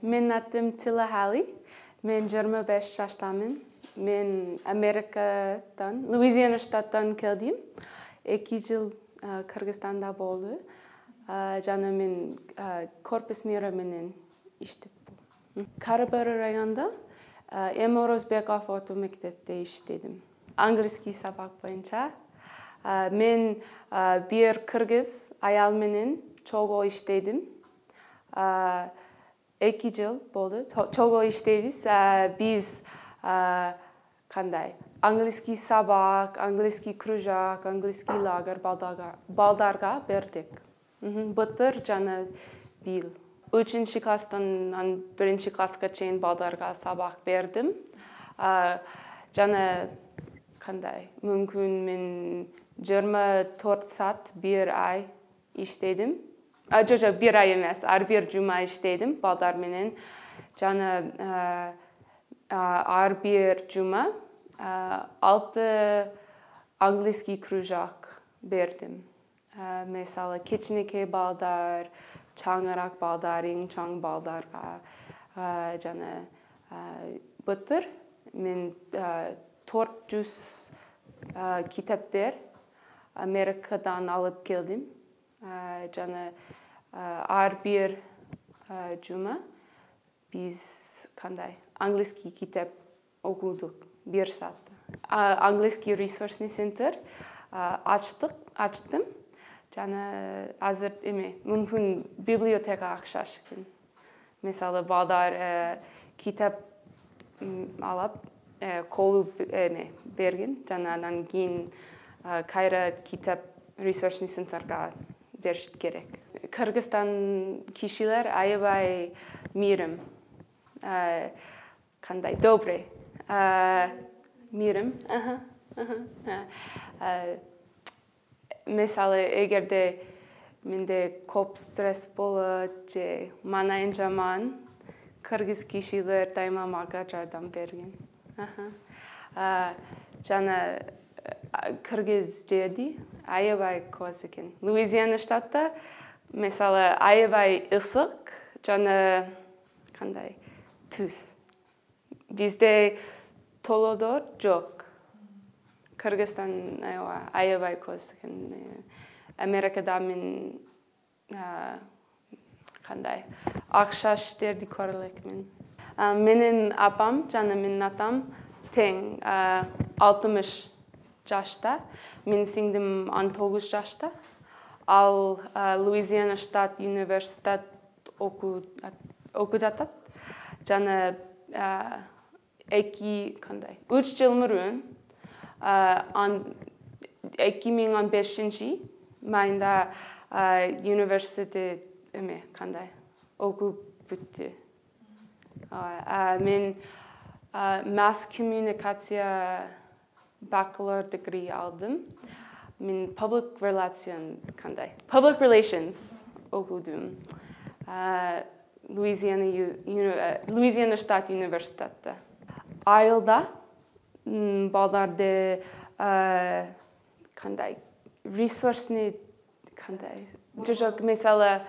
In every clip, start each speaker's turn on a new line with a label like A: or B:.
A: Мен атым Тила Хали. Мен 25 жаштамын. Мен Америкадан, Луизиана штаттан келдім. 2 жыл Кыргызстанда болды. Жана мен корпус мира менен иштеп болдум. Карабары районунда Эм Орозбеков орто мектепте иштедим. Английский сабак боюнча. Мен бир кыргыз аял менен чогуу иштедим. 2 жыл болду. Чогуу иштейбиз. Биз кандай? Английский сабак, английский кружок, английский лагерь балдарга бердик. Былтыр жана бил. 3 класстан 1 класска чейин балдарга сабак бердим. Жана кандай? Мүмкүн мен 24 саат 1 ай иштедим. Жок, 1 ай эмес, ар бир жума иштедим балдар менен. Жана ар бир жума 6 английский кружок бердим. Мисалы кичинекей балдар, чаңыраак балдар, эң чоң балдарга. Жана былтыр мен 400 китептер Америкадан алып келдим. Жана ар бир жума биз кандай английский китеп окудук 1 саатта. Английский ресурсный центр ачтым. Жана азыр мүмкүн библиотека акшаш экен. Мисалы балдар китеп алып колу берген. Жана андан кийин кайра китеп ресурсный центрга беришит керек. Кыргызстан кишилер аябай мирим. Кандай добрый. Мирим. Мисалы эгерде менде көп стресс болот же манайын жаман, кыргыз кишилер дайыма мага жардам берген. Жана кыргыз жерди аябай көз экен. Луизиана штатта мисалы аябай ысык жана кандай түз. Бизде толодор жок. Кыргызстан аябай көз экен. Америкада мен кандай акшаш жерди көрө элекмин. Менин апам жана менин атам тең 60 жашта. Мен сиңдим 19 жашта. Ал Луизиана штат университет окуп жатат. Жана 3 жыл мурун 2015 майында университет кандай окуп бүттү. Мен mass communication bachelor degree aldым. Мен public relations окудум. Луизиана штат университетте. Айылда балдарды кандай ресурсный кандай жок, мисалы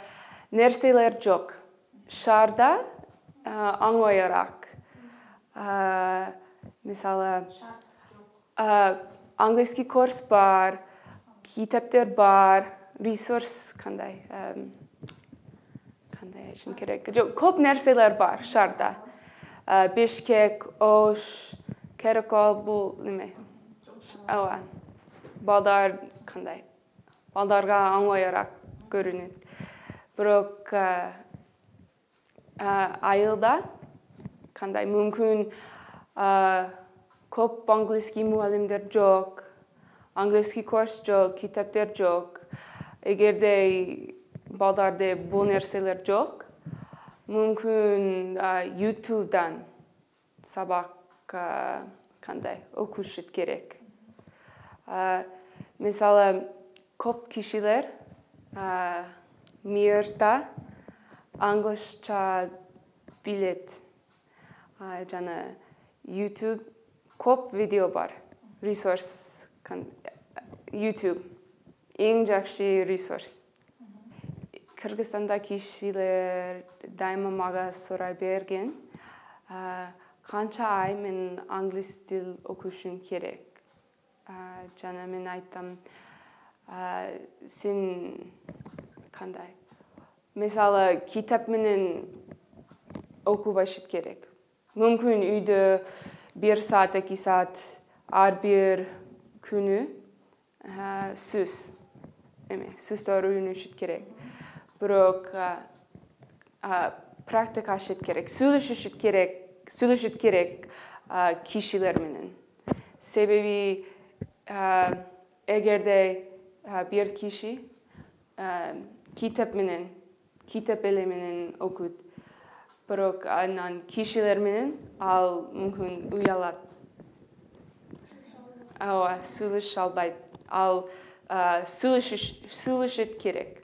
A: нерселер жок. Шаарда оңоюраак. Мисалы английский курс бар, китептер бар, ресурс кандай айтышым керек. Жок, көп нерселер бар шаарда. Бишкек, Ош, Керекол бул неме? Балдар кандай? Балдарга оңоюраак көрүнөт. Бирок айылда кандай мүмкүн көп английский мугалимдер жок, английский курс жок, китептер жок. Эгерде балдарда бул нерселер жок, мүмкүн YouTube'дан сабак кандай окушут керек. Мисалы көп кишилер мирда англисча билет. Жана YouTube көп видео бар. Ресурс YouTube. Эң жакшы ресурс. Кыргызстанда кишилер дайыма мага сурай берген. Канча ай мен англис тил окушум керек. Жана мен айтам, сен кандай? Мисалы, китап менен окубашыт керек. Мүмкүн үйдө 1 саат, 2 саат ар бир күнү сөздөр үйрөнүшүт керек. Бирок практикашыт керек, сүйлөшүшүт керек кишилер менен. Себеби эгерде бир киши китап эле менен окуйт, бирок анан кишилер менен ал мүмкүн уялат. Ооба, сүйлөшө албайт. Ал сүйлөшүшүт керек.